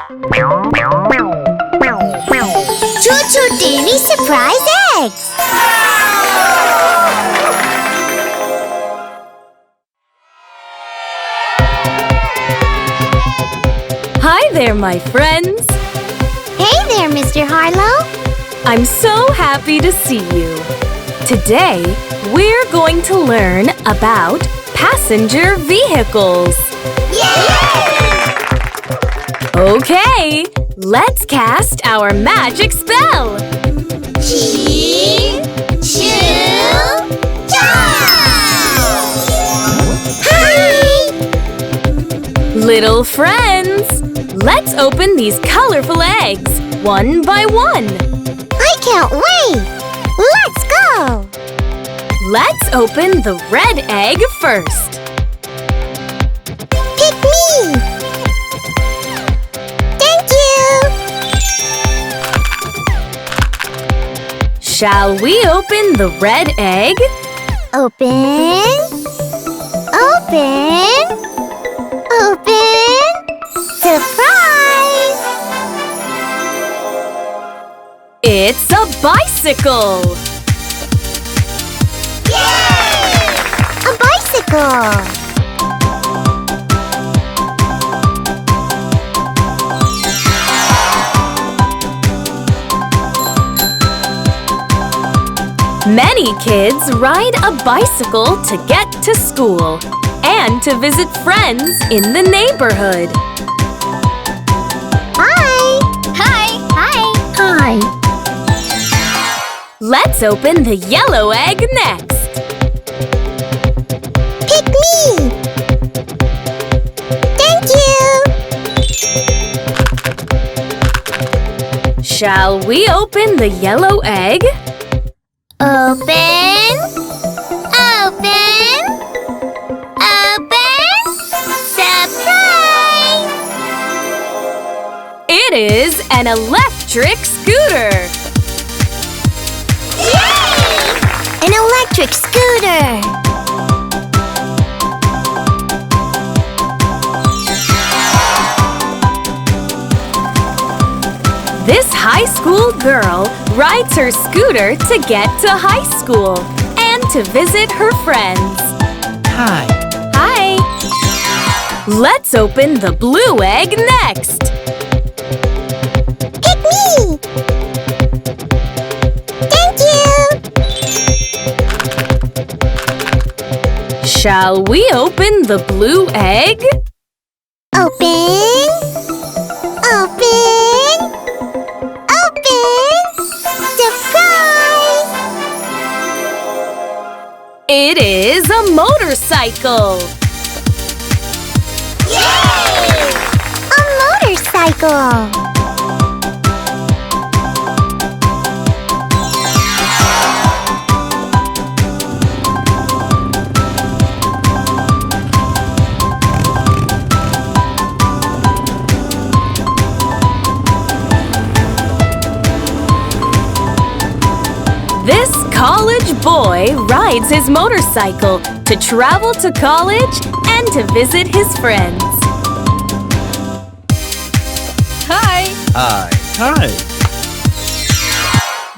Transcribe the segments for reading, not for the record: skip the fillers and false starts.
ChuChu Daily Surprise Eggs! Hi there, my friends! Hey there, Mr. Harlow! I'm so happy to see you. Today, we're going to learn about passenger vehicles. Yay! Okay, let's cast our magic spell. ChuChu! Hi! Little friends, let's open these colorful eggs, one by one. I can't wait! Let's go! Let's open the red egg first. Pick me! Thank you! Shall we open the red egg? Open! Open! Open! Surprise! It's a bicycle! Yay! A bicycle! Many kids ride a bicycle to get to school and to visit friends in the neighborhood. Hi! Hi! Hi! Hi! Let's open the yellow egg next. Pick me! Thank you! Shall we open the yellow egg? Open! Open! Open! Surprise! It is an electric scooter. Yay! An electric scooter! This high school girl rides her scooter to get to high school and to visit her friends. Hi. Hi! Let's open the blue egg next. Pick me! Thank you! Shall we open the blue egg? Open! Open! Open! Surprise! It is a motorcycle. Yay! A motorcycle! This college boy rides his motorcycle to travel to college and to visit his friends. Hi! Hi. Hi.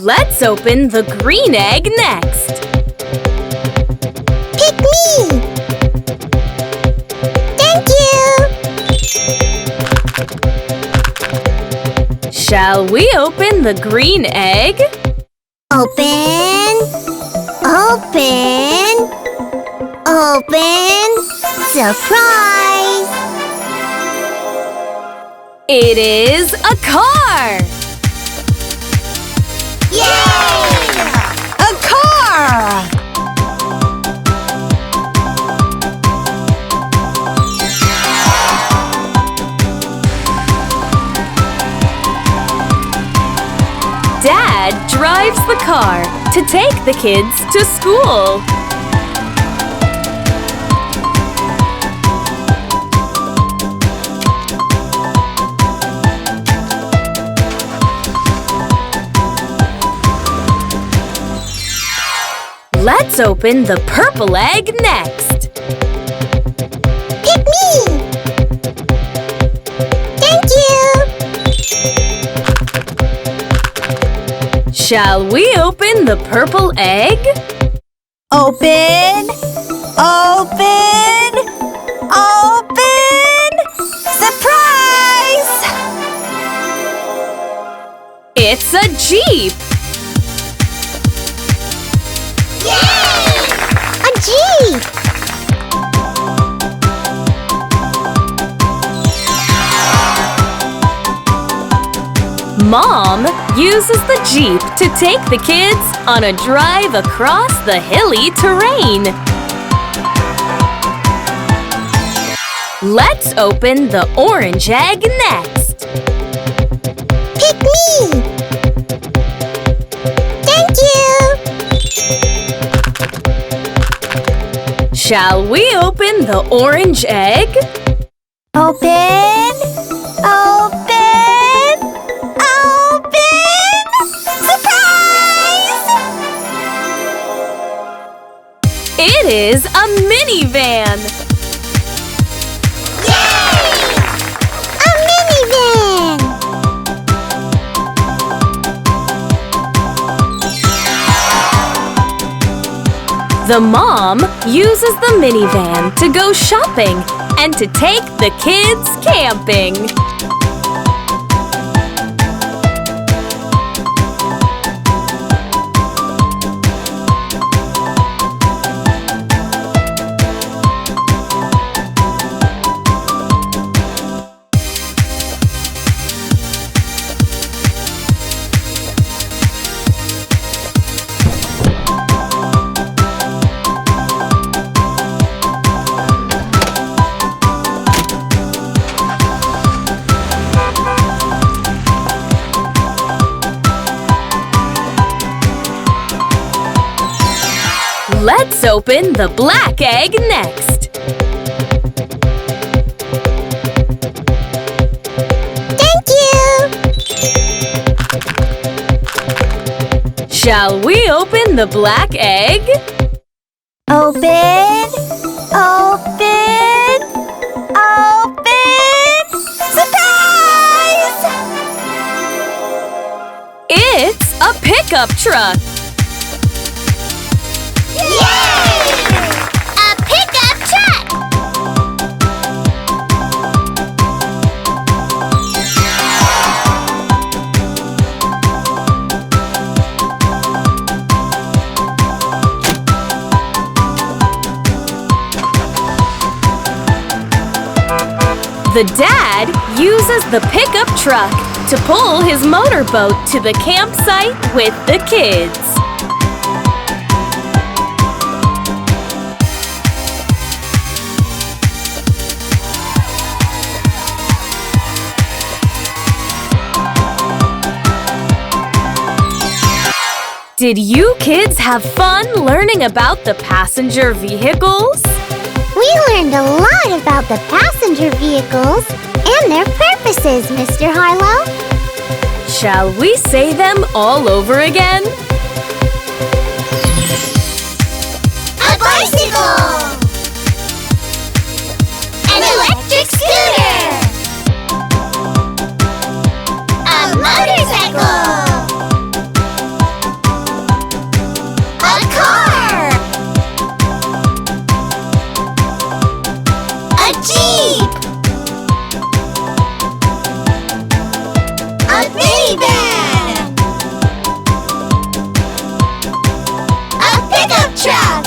Let's open the green egg next. Pick me! Thank you! Shall we open the green egg? Open! Open! Open! Surprise! It is a car! Yay! A car! Dad drives the car to take the kids to school. Let's open the purple egg next. Pick me! Thank you! Shall we open the purple egg? Open! Open! Open! Surprise! It's a Jeep! Yay! A Jeep! Mom uses the Jeep to take the kids on a drive across the hilly terrain. Let's open the orange egg next. Pick me! Thank you! Shall we open the orange egg? Open! Open! Open! Surprise! It is a minivan! Yay! A minivan! The mom uses the minivan to go shopping and to take the kids camping. Let's open the black egg next. Thank you! Shall we open the black egg? Open! Open! Open! Surprise! It's a pickup truck. Yay! A pickup truck! The dad uses the pickup truck to pull his motorboat to the campsite with the kids. Did you kids have fun learning about the passenger vehicles? We learned a lot about the passenger vehicles and their purposes, Mr. Harlow. Shall we say them all over again? A bicycle! An electric scooter! A motorcycle! A car! A Jeep! A minivan! A pickup truck!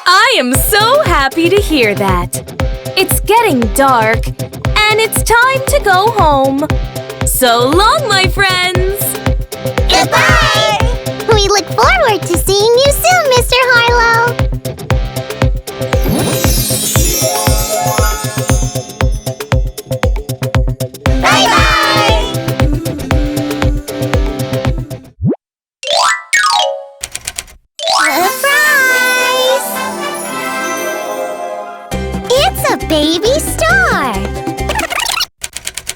I am so happy to hear that. It's getting dark, and it's time to go home. So long, my friends! Goodbye! We look forward to seeing you soon, Mr. Harlow. Bye-bye! Surprise! It's a baby star.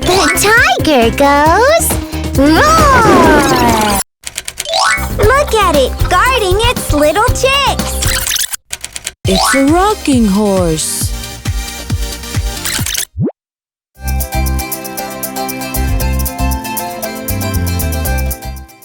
The tiger goes roar! Look at it, guarding its little chicks! It's a rocking horse.